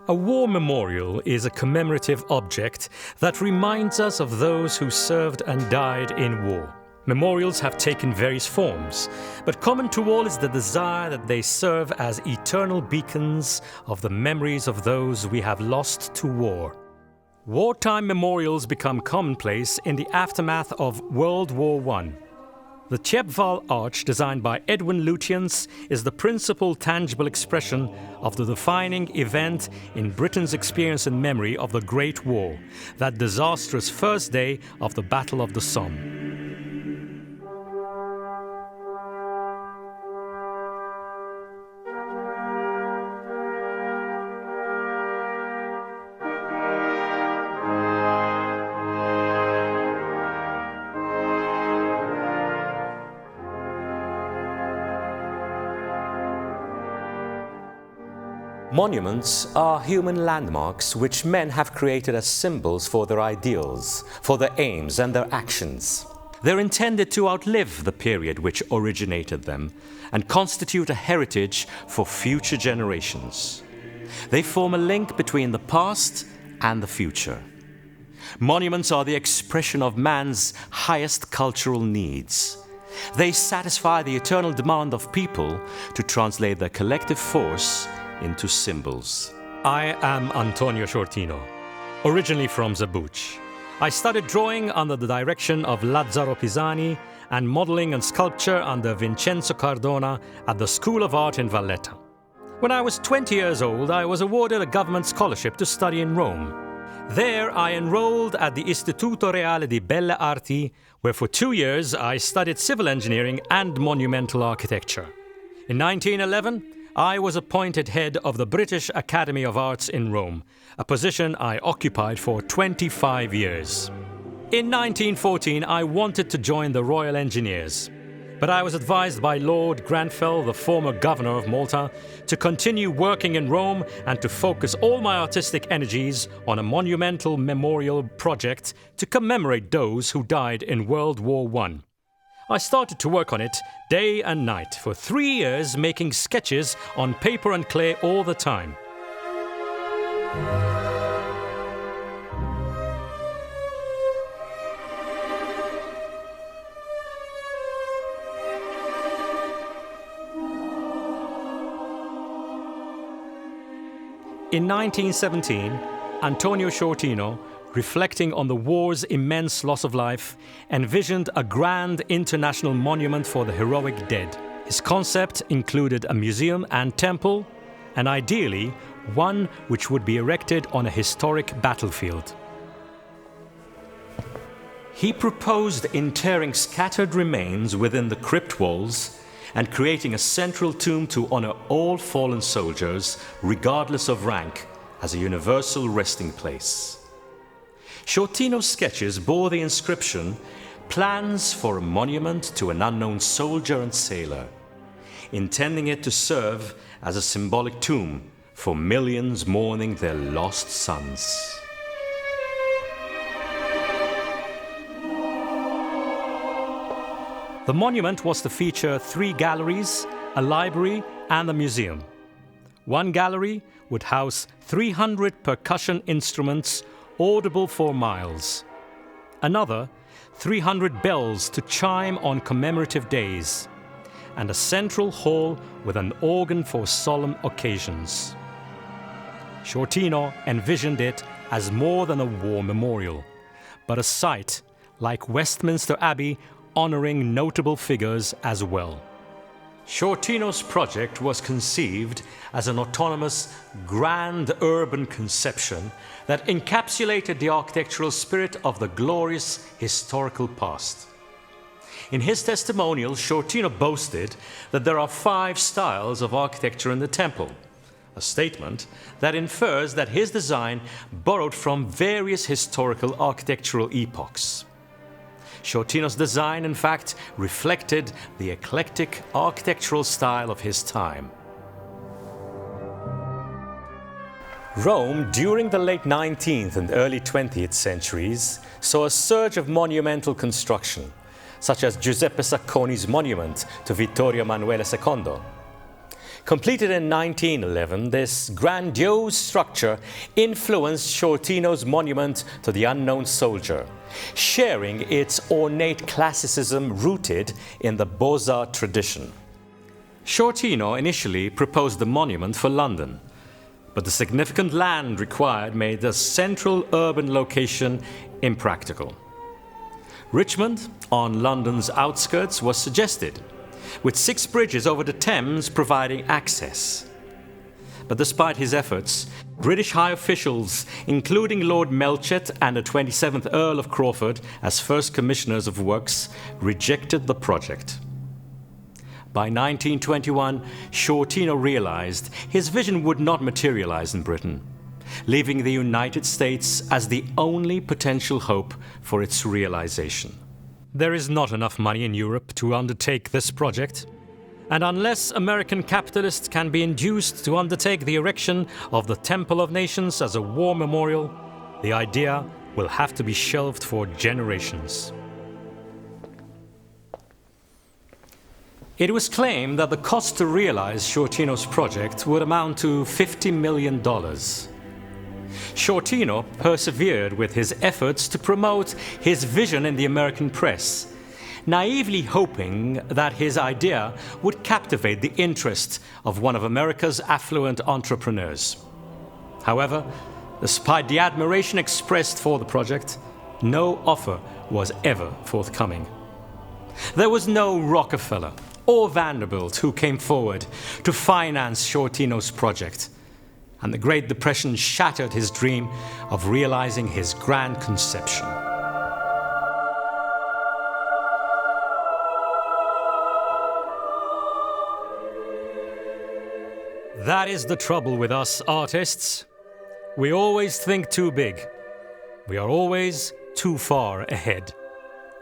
A war memorial is a commemorative object that reminds us of those who served and died in war. Memorials have taken various forms, but common to all is the desire that they serve as eternal beacons of the memories of those we have lost to war. Wartime memorials become commonplace in the aftermath of World War I. The Thiepval Arch, designed by Edwin Lutyens, is the principal tangible expression of the defining event in Britain's experience and memory of the Great War, that disastrous first day of the Battle of the Somme. Monuments are human landmarks which men have created as symbols for their ideals, for their aims and their actions. They're intended to outlive the period which originated them and constitute a heritage for future generations. They form a link between the past and the future. Monuments are the expression of man's highest cultural needs. They satisfy the eternal demand of people to translate their collective force into symbols. I am Antonio Sciortino, originally from Zabuc. I studied drawing under the direction of Lazzaro Pisani and modeling and sculpture under Vincenzo Cardona at the School of Art in Valletta. When I was 20 years old, I was awarded a government scholarship to study in Rome. There, I enrolled at the Istituto Reale di Belle Arti, where for 2 years I studied civil engineering and monumental architecture. In 1911, I was appointed head of the British Academy of Arts in Rome, a position I occupied for 25 years. In 1914, I wanted to join the Royal Engineers, but I was advised by Lord Grenfell, the former governor of Malta, to continue working in Rome and to focus all my artistic energies on a monumental memorial project to commemorate those who died in World War I. I started to work on it day and night for 3 years, making sketches on paper and clay all the time. In 1917, Antonio Sciortino, reflecting on the war's immense loss of life, envisioned a grand international monument for the heroic dead. His concept included a museum and temple, and ideally, one which would be erected on a historic battlefield. He proposed interring scattered remains within the crypt walls and creating a central tomb to honor all fallen soldiers, regardless of rank, as a universal resting place. Sciortino's sketches bore the inscription, "Plans for a monument to an unknown soldier and sailor," intending it to serve as a symbolic tomb for millions mourning their lost sons. The monument was to feature 3 galleries, a library, and a museum. One gallery would house 300 percussion instruments audible for miles. Another, 300 bells to chime on commemorative days. And a central hall with an organ for solemn occasions. Sciortino envisioned it as more than a war memorial, but a site, like Westminster Abbey, honoring notable figures as well. Sciortino's project was conceived as an autonomous, grand urban conception that encapsulated the architectural spirit of the glorious historical past. In his testimonial, Sciortino boasted that there are 5 styles of architecture in the temple, a statement that infers that his design borrowed from various historical architectural epochs. Sciortino's design, in fact, reflected the eclectic architectural style of his time. Rome, during the late 19th and early 20th centuries, saw a surge of monumental construction, such as Giuseppe Sacconi's monument to Vittorio Emanuele II. Completed in 1911, this grandiose structure influenced Sciortino's monument to the unknown soldier, sharing its ornate classicism rooted in the Beaux-Arts tradition. Sciortino initially proposed the monument for London, but the significant land required made the central urban location impractical. Richmond, on London's outskirts, was suggested, with 6 bridges over the Thames providing access. But despite his efforts, British high officials, including Lord Melchett and the 27th Earl of Crawford as first commissioners of works, rejected the project. By 1921, Sciortino realized his vision would not materialize in Britain, leaving the United States as the only potential hope for its realization. There is not enough money in Europe to undertake this project, and unless American capitalists can be induced to undertake the erection of the Temple of Nations as a war memorial, the idea will have to be shelved for generations. It was claimed that the cost to realize Sciortino's project would amount to $50 million. Sciortino persevered with his efforts to promote his vision in the American press, naively hoping that his idea would captivate the interest of one of America's affluent entrepreneurs. However, despite the admiration expressed for the project, no offer was ever forthcoming. There was no Rockefeller or Vanderbilt who came forward to finance Sciortino's project, and the Great Depression shattered his dream of realizing his grand conception. That is the trouble with us artists. We always think too big. We are always too far ahead.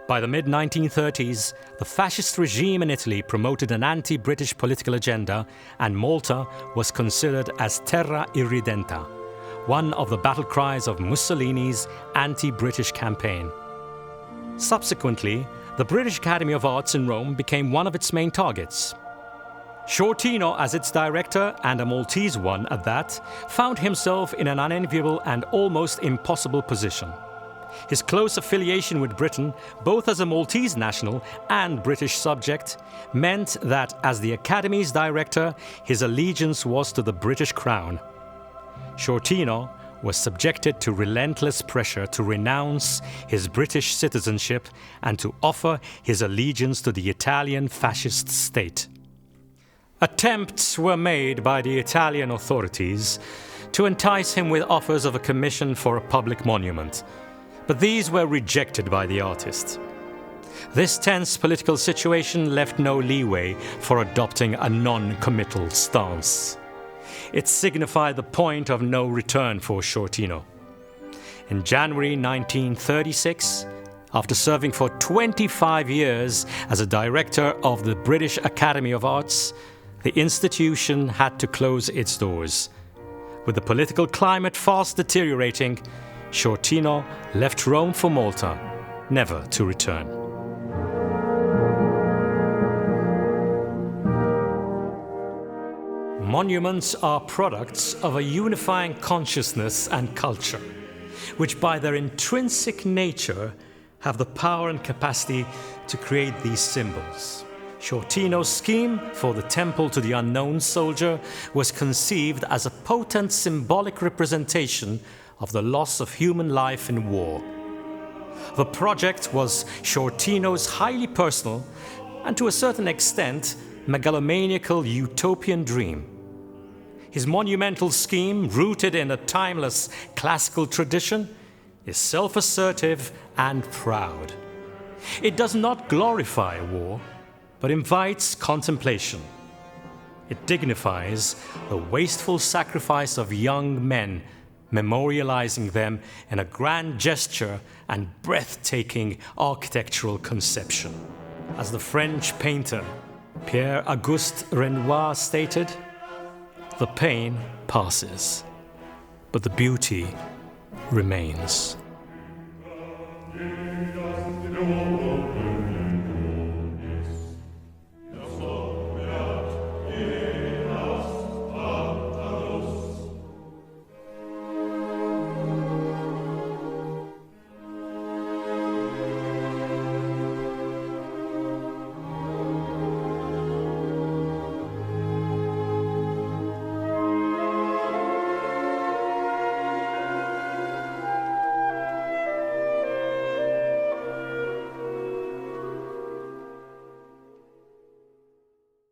By the mid-1930s, the fascist regime in Italy promoted an anti-British political agenda, and Malta was considered as terra irredenta, one of the battle cries of Mussolini's anti-British campaign. Subsequently, the British Academy of Arts in Rome became one of its main targets. Sciortino, as its director, and a Maltese one at that, found himself in an unenviable and almost impossible position. His close affiliation with Britain, both as a Maltese national and British subject, meant that as the Academy's director, his allegiance was to the British Crown. Sciortino was subjected to relentless pressure to renounce his British citizenship and to offer his allegiance to the Italian fascist state. Attempts were made by the Italian authorities to entice him with offers of a commission for a public monument, but these were rejected by the artist. This tense political situation left no leeway for adopting a non-committal stance. It signified the point of no return for Sciortino. In January 1936, after serving for 25 years as a director of the British Academy of Arts, the institution had to close its doors. With the political climate fast deteriorating, Sciortino left Rome for Malta, never to return. Monuments are products of a unifying consciousness and culture, which by their intrinsic nature have the power and capacity to create these symbols. Sciortino's scheme for the Temple to the Unknown Soldier was conceived as a potent symbolic representation of the loss of human life in war. The project was Sciortino's highly personal and, to a certain extent, megalomaniacal utopian dream. His monumental scheme, rooted in a timeless classical tradition, is self-assertive and proud. It does not glorify war, but invites contemplation. It dignifies the wasteful sacrifice of young men, memorializing them in a grand gesture and breathtaking architectural conception. As the French painter Pierre-Auguste Renoir stated, "The pain passes, but the beauty remains."